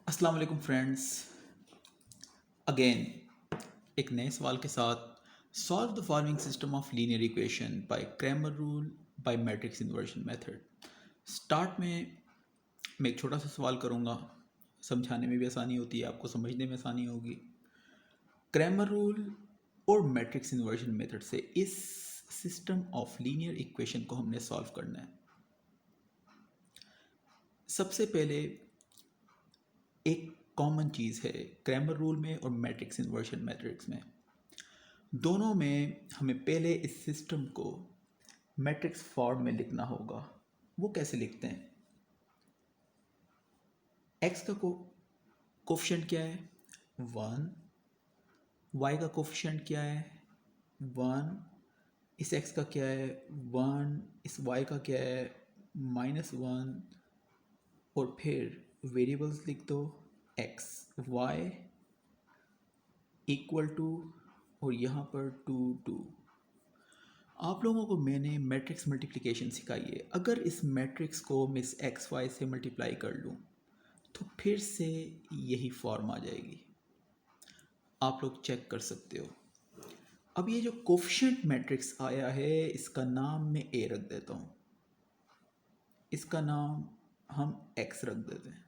अस्सलाम वालेकुम friends. Again एक नए सवाल के साथ solve the following system of linear equation by Cramer rule by matrix inversion method. Start में मैं एक छोटा सा सवाल करूँगा, समझाने में भी आसानी होती है, आपको समझने में आसानी होगी। क्रैमर रूल और मैट्रिक्स इन्वर्जन मेथड से इस सिस्टम ऑफ लीनियर इक्वेशन को हमने सॉल्व करना है। सबसे पहले एक कॉमन चीज़ है क्रैमर रूल में और मैट्रिक्स इन्वर्जन मैट्रिक्स में, दोनों में हमें पहले इस सिस्टम को मैट्रिक्स फॉर्म में लिखना होगा। वो कैसे लिखते हैं? एक्स का कोफिशिएंट क्या है? 1। वाई का कोफिशिएंट क्या है? 1। इस एक्स का क्या है? 1। इस वाई का क्या है? -1। और फिर वेरिएबल्स लिख दो, एक्स वाई इक्वल टू, और यहाँ पर 2 2। आप लोगों को मैंने मैट्रिक्स मल्टीप्लिकेशन सिखाई है। अगर इस मैट्रिक्स को मैं इस एक्स वाई से मल्टीप्लाई कर लूँ तो फिर से यही फॉर्म आ जाएगी, आप लोग चेक कर सकते हो। अब ये जो कोफिशिएंट मैट्रिक्स आया है इसका नाम मैं ए रख देता हूँ, इसका नाम हम एक्स रख देते हैं,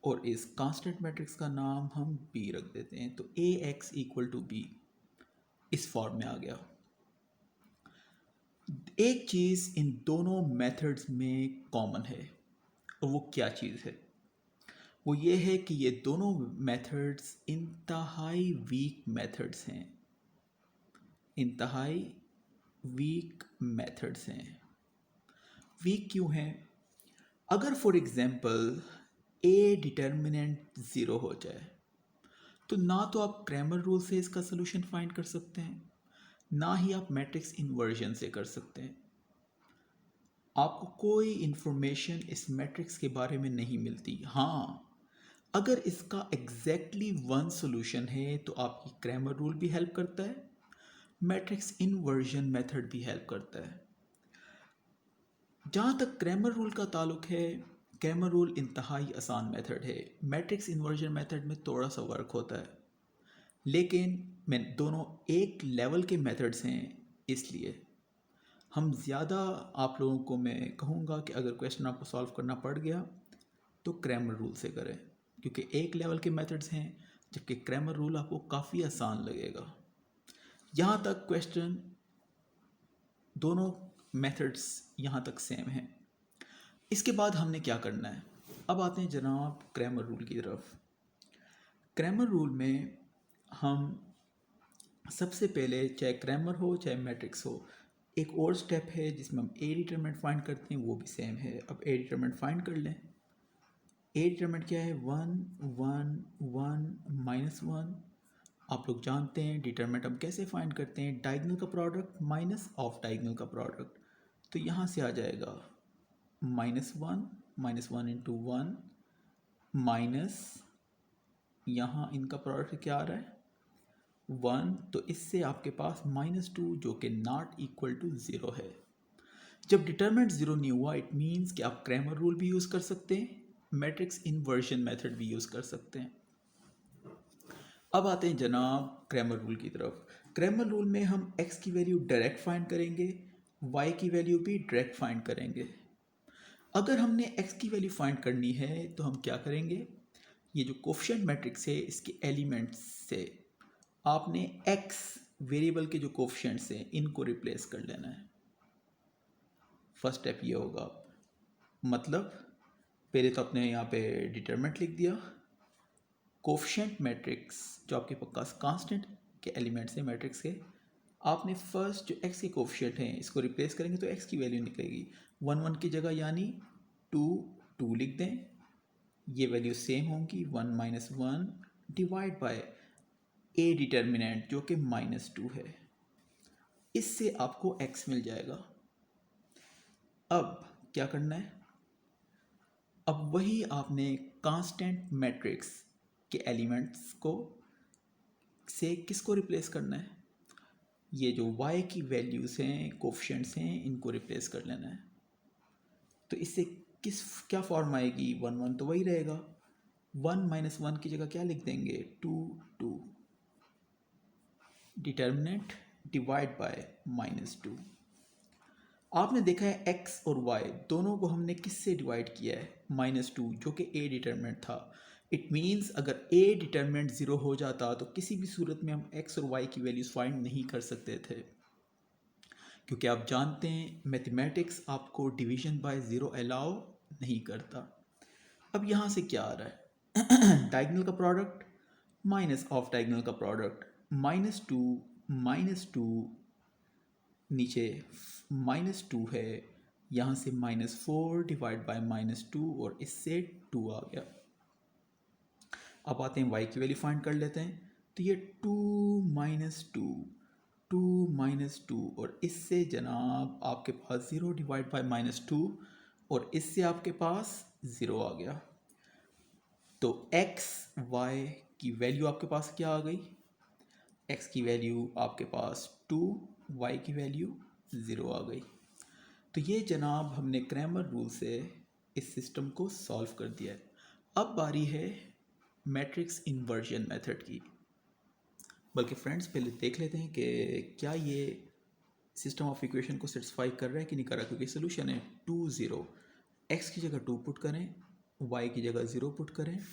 और इस कांस्टेंट मैट्रिक्स का नाम हम बी रख देते हैं। तो ए एक्स इक्वल टू बी इस फॉर्म में आ गया। एक चीज़ इन दोनों मेथड्स में कॉमन है, और वो क्या चीज़ है? वो ये है कि ये दोनों मेथड्स इंतहाई वीक मेथड्स हैं, इंतहाई वीक मेथड्स हैं। वीक क्यों हैं? अगर for example A determinant zero हो जाए तो ना तो आप क्रैमर रूल से इसका सोल्यूशन फाइंड कर सकते हैं, ना ही आप मैट्रिक्स इन्वर्जन से कर सकते हैं। आपको कोई इन्फॉर्मेशन इस मैट्रिक्स के बारे में नहीं मिलती। हाँ, अगर इसका एग्जैक्टली वन सॉल्यूशन है तो आपकी क्रैमर रूल भी हेल्प करता है, मैट्रिक्स इन्वर्जन मेथड भी हेल्प करता है। जहाँ तक क्रैमर रूल का ताल्लुक है, क्रैमर रूल इंतहाई आसान मेथड है। मैट्रिक्स इन्वर्जन मेथड में थोड़ा सा वर्क होता है, लेकिन मैं दोनों एक लेवल के मेथड्स हैं, इसलिए हम ज़्यादा आप लोगों को मैं कहूँगा कि अगर क्वेश्चन आपको सॉल्व करना पड़ गया तो क्रैमर रूल से करें, क्योंकि एक लेवल के मेथड्स हैं, जबकि क्रैमर रूल आपको काफ़ी आसान लगेगा। यहाँ तक क्वेश्चन दोनों मेथड्स यहाँ तक सेम हैं। इसके बाद हमने क्या करना है? अब आते हैं जनाब क्रैमर रूल की तरफ। क्रैमर रूल में हम सबसे पहले, चाहे क्रैमर हो चाहे मैट्रिक्स हो, एक और स्टेप है जिसमें हम ए डिटरमिनेंट फाइंड करते हैं, वो भी सेम है। अब ए डिटरमिनेंट फाइंड कर लें। ए डिटरमिनेंट क्या है? 1 1 1 -1। आप लोग जानते हैं डिटरमिनेंट हम कैसे फाइंड करते हैं, डायगोनल का प्रोडक्ट माइनस ऑफ डायगोनल का प्रोडक्ट। तो यहाँ से आ जाएगा -1 इंटू 1 माइनस, यहाँ इनका प्रोडक्ट क्या आ रहा है? 1। तो इससे आपके पास -2 जो कि नॉट इक्वल टू ज़ीरो है। जब डिटरमिनेंट ज़ीरो नहीं हुआ, इट मीन्स कि आप क्रैमर रूल भी यूज़ कर सकते हैं, मैट्रिक्स इन्वर्जन मेथड भी यूज़ कर सकते हैं। अब आते हैं जनाब क्रैमर रूल की तरफ। क्रैमर रूल में हम x की वैल्यू डायरेक्ट फाइंड करेंगे, y की वैल्यू भी डायरेक्ट फाइंड करेंगे। अगर हमने x की वैल्यू फाइंड करनी है तो हम क्या करेंगे? ये जो कोफिशिएंट मैट्रिक्स है इसके एलिमेंट्स से आपने x वेरिएबल के जो कोफिशिएंट्स हैं इनको रिप्लेस कर लेना है। फर्स्ट स्टेप ये होगा। मतलब पहले तो आपने यहाँ पे डिटरमिनेंट लिख दिया, कोफिशिएंट मैट्रिक्स जो आपके पास कांस्टेंट के एलिमेंट्स हैं मैट्रिक्स के, आपने फर्स्ट जो x के कोफिशिएंट हैं इसको रिप्लेस करेंगे तो x की वैल्यू निकलेगी 1 1 की जगह, यानी 2 2 लिख दें। ये वैल्यू सेम होंगी 1 -1 डिवाइड बाय ए डिटर्मिनेंट जो कि -2 है, इससे आपको x मिल जाएगा। अब क्या करना है? अब वही आपने कांस्टेंट मैट्रिक्स के एलिमेंट्स को से किसको रिप्लेस करना है? ये जो y की वैल्यूज़ हैं, कोफिशिएंट्स हैं, इनको रिप्लेस कर लेना है। तो इससे क्या फॉर्म आएगी? 1 1 तो वही रहेगा, वन माइनस वन की जगह क्या लिख देंगे, two two, determinant divide by -2। आपने देखा है x और y दोनों को हमने किससे डिवाइड किया है, -2, जो कि a डिटर्मिनेंट था। इट मीन्स अगर a डिटर्मिनेंट ज़ीरो हो जाता तो किसी भी सूरत में हम x और y की वैल्यूज़ फाइंड नहीं कर सकते थे, क्योंकि आप जानते हैं मैथमेटिक्स आपको डिवीजन बाय ज़ीरो अलाउ नहीं करता। अब यहाँ से क्या आ रहा है, डायगोनल का प्रोडक्ट माइनस ऑफ डायगोनल का प्रोडक्ट, -2 नीचे -2 है, यहाँ से -4 डिवाइड बाय -2 और इससे 2 आ गया। अब आते हैं y की वैल्यू फाइंड कर लेते हैं, तो ये 2 -2 और इससे जनाब आपके पास 0 डिवाइड बाय -2 और इससे आपके पास 0 आ गया। तो x y की वैल्यू आपके पास क्या आ गई, x की वैल्यू आपके पास 2, y की वैल्यू 0 आ गई। तो ये जनाब हमने क्रैमर रूल से इस सिस्टम को सॉल्व कर दिया है। अब बारी है मैट्रिक्स इन्वर्जन मेथड की। बल्कि फ्रेंड्स पहले देख लेते हैं कि क्या ये सिस्टम ऑफ इक्वेशन को सेटिस्फाई कर रहा है कि नहीं कर रहा, क्योंकि सोल्यूशन है 2 0, x की जगह 2 पुट करें, y की जगह 0 पुट करें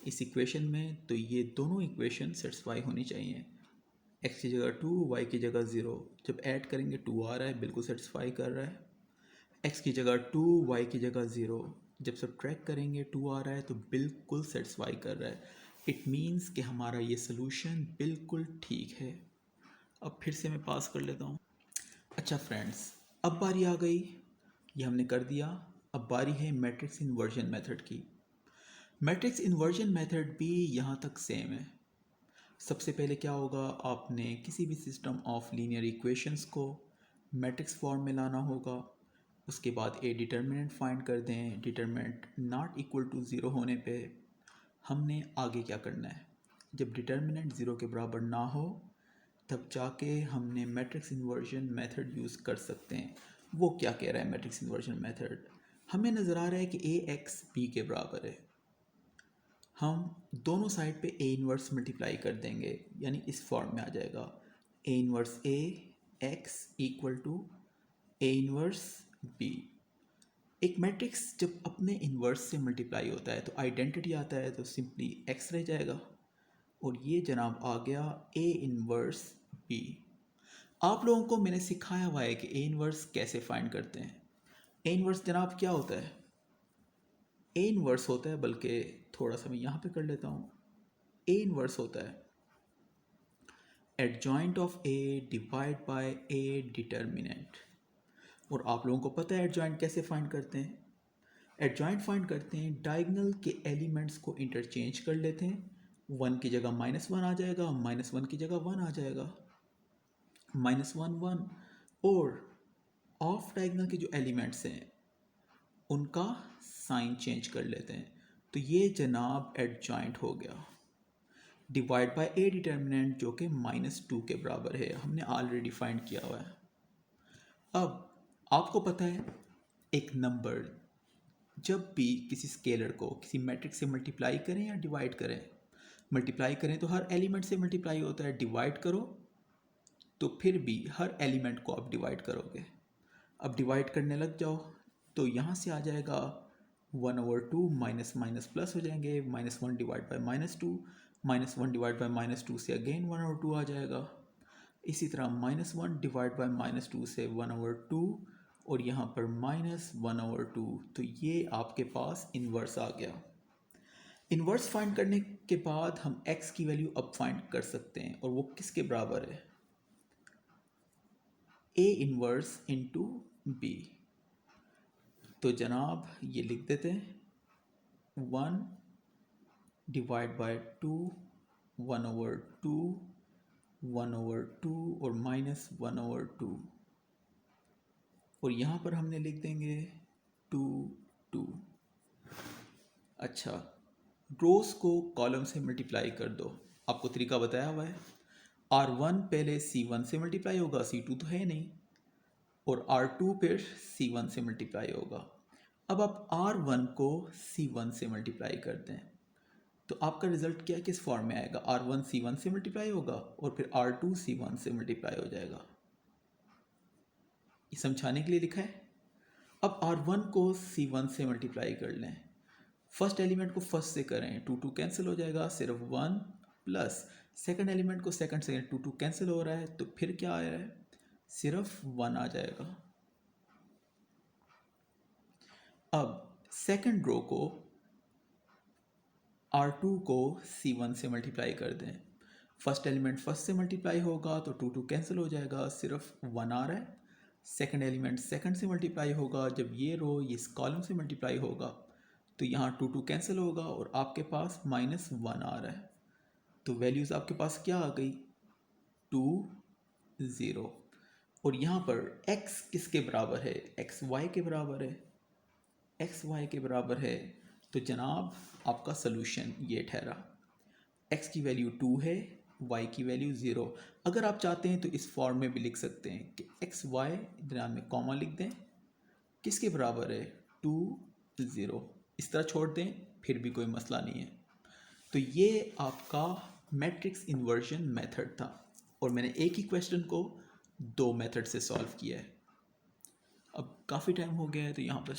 इस इक्वेशन में, तो ये दोनों इक्वेशन सेटिस्फाई होनी चाहिए। x की जगह 2, y की जगह 0, जब ऐड करेंगे 2 आ रहा है, बिल्कुल सेटिस्फाई कर रहा है। x की जगह 2, y की जगह 0, जब सब्ट्रैक्ट करेंगे 2 आ रहा है, तो बिल्कुल सेटिस्फाई कर रहा है। इट मीन्स कि हमारा ये सोल्यूशन बिल्कुल ठीक है। अब फिर से मैं पास कर लेता हूँ। अच्छा फ्रेंड्स, अब बारी आ गई, ये हमने कर दिया। अब बारी है मैट्रिक्स इन्वर्जन मेथड की। मैट्रिक्स इन्वर्जन मेथड भी यहाँ तक सेम है। सबसे पहले क्या होगा, आपने किसी भी सिस्टम ऑफ लीनियर इक्वेशंस को मैट्रिक्स फॉर्म में लाना होगा। उसके बाद ए डिटर्मिनेंट फाइंड कर दें, determinant not equal to zero होने पे हमने आगे क्या करना है, जब डिटर्मिनेंट ज़ीरो के बराबर ना हो तब जाके हमने मैट्रिक्स इन्वर्जन मेथड यूज़ कर सकते हैं। वो क्या कह रहा है मैट्रिक्स इन्वर्जन मेथड, हमें नज़र आ रहा है कि ए एक्स बी के बराबर है, हम दोनों साइड पे ए इन्वर्स मल्टीप्लाई कर देंगे, यानी इस फॉर्म में आ जाएगा A inverse A X equal to A inverse B. एक मैट्रिक्स जब अपने इन्वर्स से मल्टीप्लाई होता है तो आइडेंटिटी आता है, तो सिंपली एक्स रह जाएगा, और ये जनाब आ गया ए इन्वर्स बी। आप लोगों को मैंने सिखाया हुआ है कि ए इन्वर्स कैसे फाइंड करते हैं। ए इन्वर्स जनाब क्या होता है, ए इन्वर्स होता है, बल्कि थोड़ा सा मैं यहाँ पे कर लेता हूँ, ए इन्वर्स होता है adjoint of A divide by A determinant. और आप लोगों को पता है एडजॉइंट कैसे फाइंड करते हैं, एडजॉइंट फाइंड करते हैं डायगोनल के एलिमेंट्स को इंटरचेंज कर लेते हैं, वन की जगह -1 आ जाएगा, -1 की जगह 1 आ जाएगा, -1 1, और ऑफ डायगोनल के जो एलिमेंट्स हैं उनका साइन चेंज कर लेते हैं, तो ये जनाब एडजॉइंट हो गया। डिवाइड बाय ए डिटर्मिनेंट जो कि -2 के बराबर है, हमने ऑलरेडी फाइंड किया हुआ है। अब आपको पता है एक नंबर जब भी किसी स्केलर को किसी मैट्रिक्स से मल्टीप्लाई करें या डिवाइड करें, मल्टीप्लाई करें तो हर एलिमेंट से मल्टीप्लाई होता है, डिवाइड करो तो फिर भी हर एलिमेंट को आप डिवाइड करोगे। अब डिवाइड करने लग जाओ तो यहाँ से आ जाएगा 1/2, माइनस माइनस प्लस हो जाएंगे, -1 डिवाइड बाय -2, -1 डिवाइड बाय -2 से अगेन 1/2 आ जाएगा। इसी तरह -1 डिवाइड बाय -2 से 1/2, और यहाँ पर -1/2, तो ये आपके पास इन्वर्स आ गया। इन्वर्स फाइंड करने के बाद हम x की वैल्यू अब फाइंड कर सकते हैं, और वो किसके बराबर है, a इन्वर्स इंटू बी। तो जनाब ये लिख देते हैं 1 डिवाइड बाय 2, 1/2, 1/2 और -1/2, और यहाँ पर हमने लिख देंगे 2 2। अच्छा, रोज को कॉलम से मल्टीप्लाई कर दो, आपको तरीका बताया हुआ है। R1 पहले C1 से मल्टीप्लाई होगा, C2 तो है नहीं, और R2 फिर C1 से मल्टीप्लाई होगा। अब आप R1 को C1 से मल्टीप्लाई करते हैं, तो आपका रिजल्ट क्या किस फॉर्म में आएगा, R1 C1 से मल्टीप्लाई होगा और फिर R2 C1 से मल्टीप्लाई हो जाएगा। ये समझाने के लिए लिखा है। अब R1 को C1 से मल्टीप्लाई कर लें, फर्स्ट एलिमेंट को फर्स्ट से करें, 2 2 कैंसिल हो जाएगा, सिर्फ 1 प्लस सेकंड एलिमेंट को सेकंड से 2 2 कैंसिल हो रहा है, तो फिर क्या आ रहा है, सिर्फ 1 आ जाएगा। अब सेकंड रो को R2 को C1 से मल्टीप्लाई कर दें, फर्स्ट एलिमेंट फर्स्ट से मल्टीप्लाई होगा तो 2 2 कैंसिल हो जाएगा, सिर्फ 1 आ रहा है। सेकंड एलिमेंट सेकंड से मल्टीप्लाई होगा, जब ये रो ये इस कॉलम से मल्टीप्लाई होगा तो यहाँ 2 2 कैंसिल होगा और आपके पास -1 आ रहा है। तो वैल्यूज़ आपके पास क्या आ गई, 2 0। और यहाँ पर x किसके बराबर है, x y के बराबर है, x y के बराबर है। तो जनाब आपका सलूशन ये ठहरा, x की वैल्यू 2 है, y की वैल्यू 0। अगर आप चाहते हैं तो इस फॉर्म में भी लिख सकते हैं कि x y दरम्यान में कॉमा लिख दें, किसके बराबर है, 2 0, इस तरह छोड़ दें, फिर भी कोई मसला नहीं है। तो ये आपका मैट्रिक्स इन्वर्जन मेथड था और मैंने एक ही क्वेश्चन को 2 मेथड से सॉल्व किया है। अब काफ़ी टाइम हो गया है तो यहाँ पर